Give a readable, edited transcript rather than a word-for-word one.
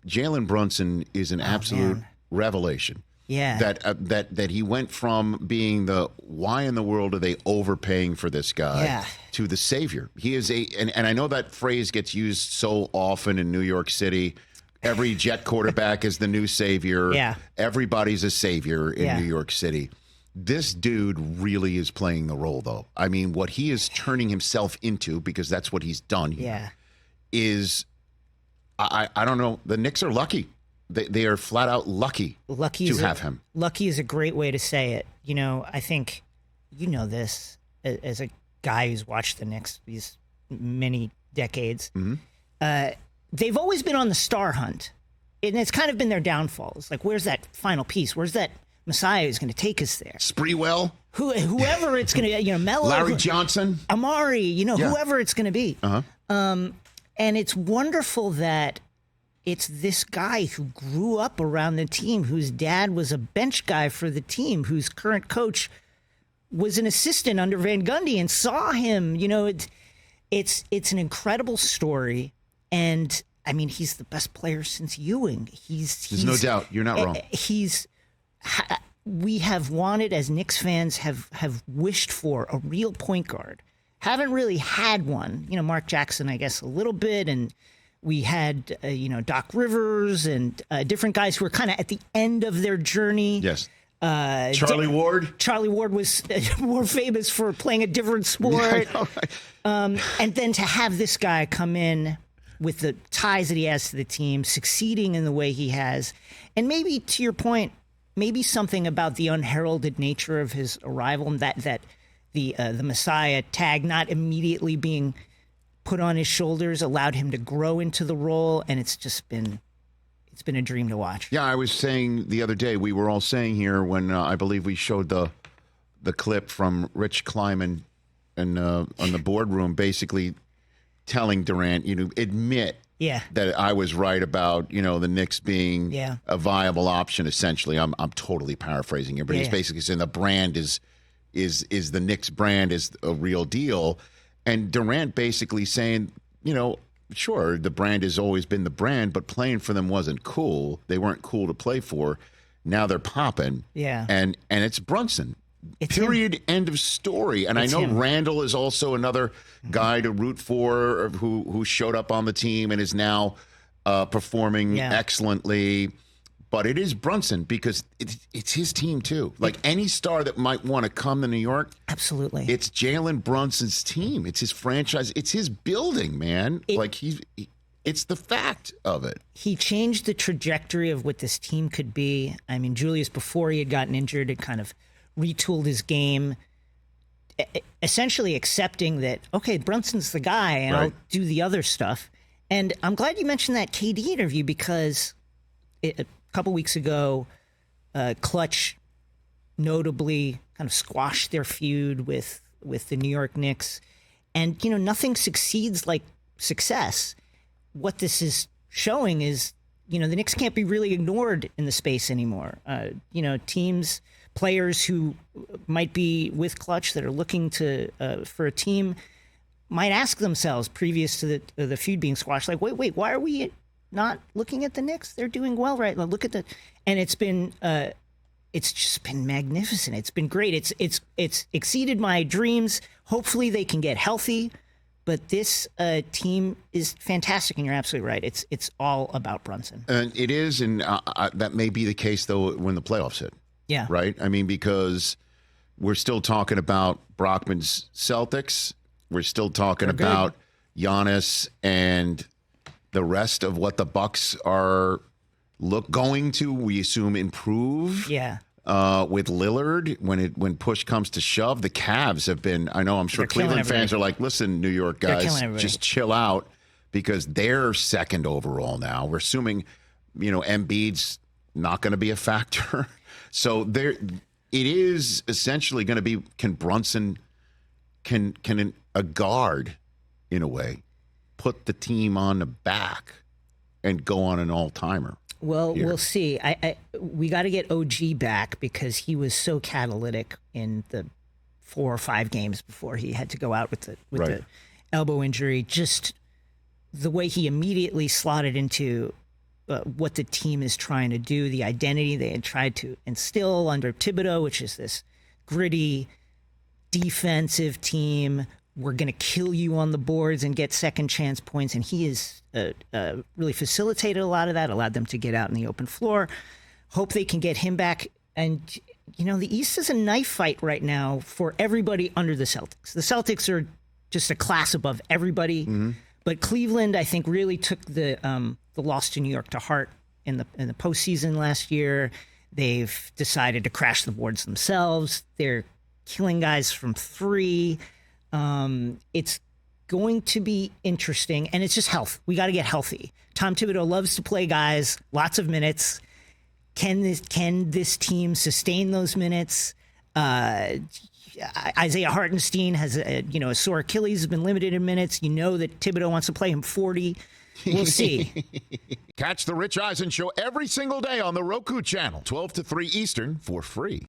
Jalen Brunson is an absolute revelation. Yeah. That he went from being the why in the world are they overpaying for this guy to the savior. He is and I know that phrase gets used so often in New York City. Every Jet quarterback is the new savior. Yeah. Everybody's a savior in New York City. This dude really is playing the role, though. I mean, what he is turning himself into, because that's what he's done here, is, I don't know, the Knicks are lucky. They are flat out lucky to have him. Lucky is a great way to say it. You know, I think you know this as a guy who's watched the Knicks these many decades. They've always been on the star hunt, and it's kind of been their downfall. It's like, where's that final piece? Where's that Messiah who's going to take us there? Spreewell? Whoever it's going to, Melo. Larry Johnson? Amari, whoever it's going to be. And it's wonderful that it's this guy who grew up around the team, whose dad was a bench guy for the team, whose current coach was an assistant under Van Gundy and saw him. It's an incredible story. And, I mean, he's the best player since Ewing. There's no doubt. You're not wrong. We have wanted, as Knicks fans, have wished for a real point guard. Haven't really had one. Mark Jackson, I guess, a little bit. And we had, Doc Rivers and different guys who were kind of at the end of their journey. Yes. Charlie Ward? Charlie Ward was more famous for playing a different sport. Yeah, I know, right? And then to have this guy come in with the ties that he has to the team, succeeding in the way he has, and maybe, to your point, maybe something about the unheralded nature of his arrival, and that the Messiah tag not immediately being put on his shoulders allowed him to grow into the role, and it's been a dream to watch. Yeah, I was saying the other day, we were all saying here when I believe we showed the clip from Rich Kleiman and on the boardroom, basically telling Durant, admit that I was right about, the Knicks being a viable option. Essentially, I'm totally paraphrasing here, but he's basically saying the brand is the Knicks brand is a real deal, and Durant basically saying, sure, the brand has always been the brand, but playing for them wasn't cool. They weren't cool to play for. Now they're popping. Yeah, and it's Brunson. It's Period. him. End of story. And It's I know him. Randall is also another guy to root for who showed up on the team and is now performing excellently. But it is Brunson because it's his team too. Like any star that might want to come to New York. Absolutely. It's Jalen Brunson's team. It's his franchise. It's his building, man. It's the fact of it. He changed the trajectory of what this team could be. I mean, Julius, before he had gotten injured, had kind of retooled his game, essentially accepting that, okay, Brunson's the guy and I'll do the other stuff. And I'm glad you mentioned that KD interview because a couple weeks ago, Clutch notably kind of squashed their feud with the New York Knicks. And, nothing succeeds like success. What this is showing is, the Knicks can't be really ignored in the space anymore. Teams, players who might be with Clutch that are looking to for a team might ask themselves, previous to the feud being squashed, like, wait, why are we not looking at the Knicks? They're doing well, right? Look at and it's just been magnificent. It's been great. It's exceeded my dreams. Hopefully they can get healthy. But this team is fantastic, and you're absolutely right. It's all about Brunson. And it is, and that may be the case, though, when the playoffs hit. Yeah. Right? I mean, because we're still talking about Brockman's Celtics. We're still talking about Giannis and the rest of what the Bucks are going to, we assume, improve. Yeah. With Lillard, when push comes to shove, the Cavs have been, I'm sure Cleveland fans are like, listen, New York guys, just chill out because they're second overall now. We're assuming, Embiid's not going to be a factor. So it is essentially going to be, can Brunson, can a guard, in a way, put the team on the back and go on an all-timer? Well, we'll see. We got to get OG back because he was so catalytic in the 4 or 5 games before he had to go out with the elbow injury. Just the way he immediately slotted into what the team is trying to do, the identity they had tried to instill under Thibodeau, which is this gritty defensive team. We're going to kill you on the boards and get second chance points. And he has really facilitated a lot of that, allowed them to get out in the open floor. Hope they can get him back. And, you know, the East is a knife fight right now for everybody under the Celtics. The Celtics are just a class above everybody. Mm-hmm. But Cleveland, I think, really took the loss to New York to heart in the postseason last year. They've decided to crash the boards themselves. They're killing guys from three. It's going to be interesting, and it's just health. We got to get healthy. Tom Thibodeau loves to play guys lots of minutes. Can this team sustain those minutes? Isaiah Hartenstein has a sore Achilles, has been limited in minutes. You know that Thibodeau wants to play him 40. We'll see. Catch the Rich Eisen Show every single day on the Roku channel, 12 to 3 Eastern, for free.